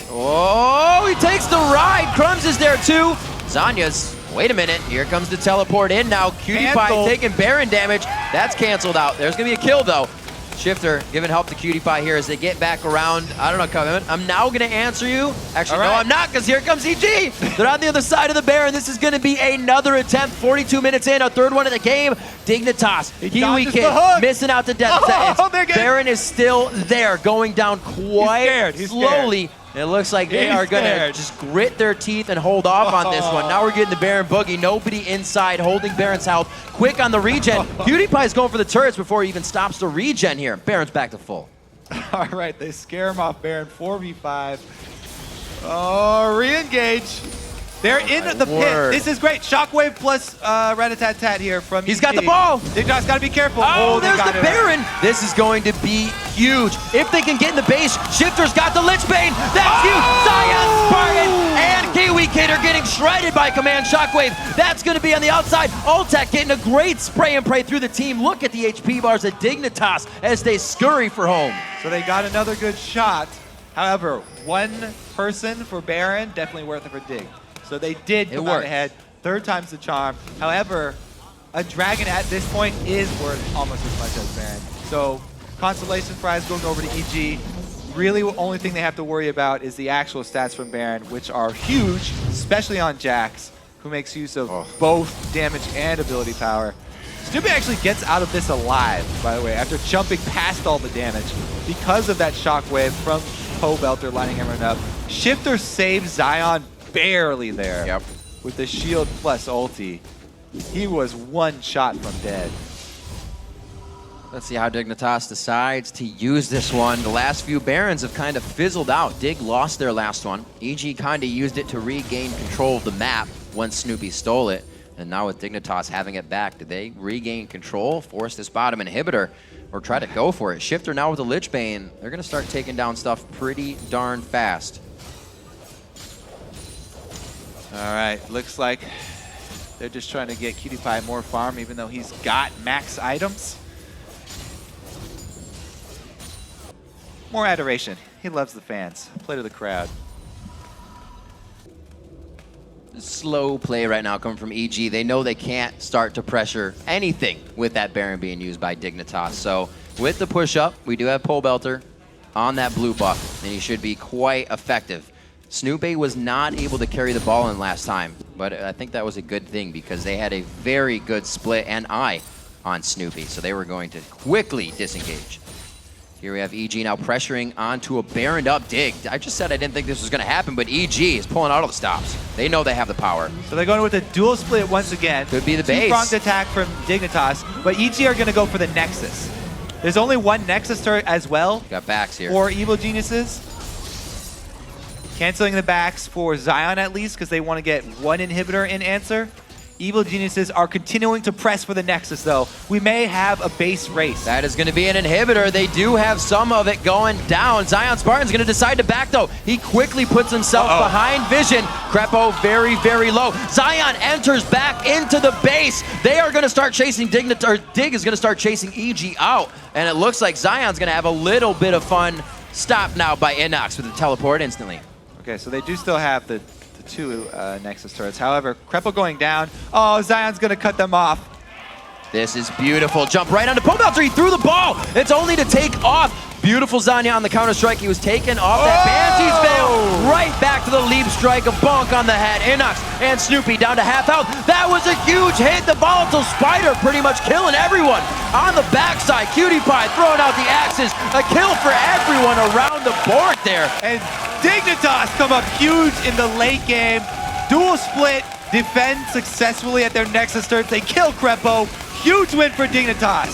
Oh, he takes the ride. Crumbzz is there too. Zanya's, wait a minute, here comes the teleport in now. KiWiKiD taking Baron damage. That's canceled out. There's gonna be a kill though. Shiphtur giving help to KiWiKiD here as they get back around. I don't know, Kevin. I'm now gonna answer you. Actually, no, I'm not, because here comes EG. They're on the other side of the Baron. This is gonna be another attempt. 42 minutes in, a 3rd one of the game. Dignitas, KiWiKiD missing out to death sentence. Baron is still there, going down quite slowly. It looks like they are going to just grit their teeth and hold off on this one. Now we're getting the Baron boogie. Nobody inside holding Baron's health. Quick on the regen. KiWiKiD is going for the turrets before he even stops the regen here. Baron's back to full. All right, they scare him off Baron. 4v5. Oh, re-engage. They're in the pit. This is great. Shockwave plus rat-a-tat-tat here from He's got the ball. Dignitas got to be careful. Oh, there's the Baron. This is going to be huge. If they can get in the base, Shiphtur's got the Lich Bane. That's huge. ZionSpartan and KiWiKiD are getting shredded by Command Shockwave. That's going to be on the outside. Altec getting a great spray and pray through the team. Look at the HP bars of Dignitas as they scurry for home. So they got another good shot. However, one person for Baron, definitely worth it for Dig. So they did come out ahead. Third time's the charm. However, a dragon at this point is worth almost as much as Baron. So consolation prize going over to EG. Really, the only thing they have to worry about is the actual stats from Baron, which are huge, especially on Jax, who makes use of both damage and ability power. Snoopeh actually gets out of this alive, by the way, after jumping past all the damage because of that shockwave from Pobelter lining everyone up. Shiphtur saves Zion barely there with the shield plus ulti. He was one shot from dead. Let's see how Dignitas decides to use this one. The last few Barons have kind of fizzled out. Dig lost their last one. EG kind of used it to regain control of the map once Snoopeh stole it. And now with Dignitas having it back, do they regain control, force this bottom inhibitor, or try to go for it? Shiphtur now with the Lich Bane, they're going to start taking down stuff pretty darn fast. All right, looks like they're just trying to get KiWiKiD more farm, even though he's got max items. More adoration. He loves the fans. Play to the crowd. Slow play right now coming from EG. They know they can't start to pressure anything with that Baron being used by Dignitas. So with the push-up, we do have Pobelter on that blue buff, and he should be quite effective. Snoopeh was not able to carry the ball in last time, but I think that was a good thing because they had a very good split and eye on Snoopeh, so they were going to quickly disengage. Here we have EG now pressuring onto a Baroned up Dig. I just said I didn't think this was going to happen, but EG is pulling out all the stops. They know they have the power. So they're going with a dual split once again. Could be the base. Two-pronged attack from Dignitas, but EG are going to go for the Nexus. There's only one Nexus turret as well. Got backs here. For Evil Geniuses. Canceling the backs for Zion at least, because they want to get one inhibitor in answer. Evil Geniuses are continuing to press for the Nexus, though. We may have a base race. That is going to be an inhibitor. They do have some of it going down. ZionSpartan's going to decide to back, though. He quickly puts himself behind Vision. Krepo very, very low. Zion enters back into the base. They are going to start chasing Dig is going to start chasing EG out. And it looks like Zion's going to have a little bit of fun. Stopped now by InnoX with the teleport instantly. Okay, so they do still have the two Nexus turrets. However, Krepo going down. Oh, Zion's going to cut them off. This is beautiful. Jump right onto Pobelter. He threw the ball. It's only to take off. Beautiful Zanya on the counter-strike. He was taken off that Banshee's veil. Right back to the leap strike. A bonk on the head. InnoX and Snoopeh down to half health. That was a huge hit. The volatile spider pretty much killing everyone. On the backside, KiWiKiD throwing out the axes. A kill for everyone around the board there. And Dignitas come up huge in the late game. Dual split, defend successfully at their Nexus turrets. They kill Krepo. Huge win for Dignitas.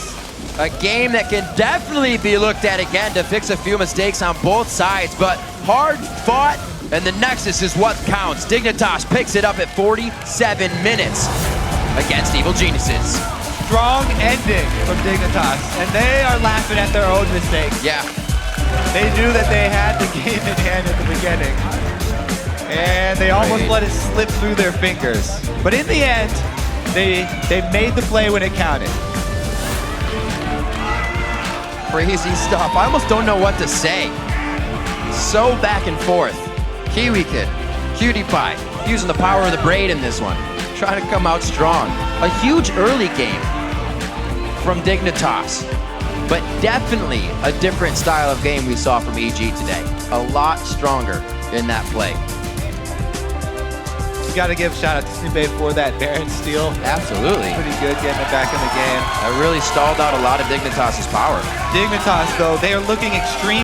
A game that can definitely be looked at again to fix a few mistakes on both sides, but hard fought, and the Nexus is what counts. Dignitas picks it up at 47 minutes against Evil Geniuses. Strong ending from Dignitas, and they are laughing at their own mistakes. Yeah. They knew that they had the game in hand at the beginning, and they almost let it slip through their fingers. But in the end, they made the play when it counted. Crazy stuff. I almost don't know what to say. So back and forth. KiWiKiD, PewDiePie, using the power of the braid in this one. Trying to come out strong. A huge early game from Dignitas, but definitely a different style of game we saw from EG today. A lot stronger in that play. You got to give a shout out to Snoopeh for that Baron steal. Absolutely. Pretty good getting it back in the game. That really stalled out a lot of Dignitas' power. Dignitas, though, they are looking extreme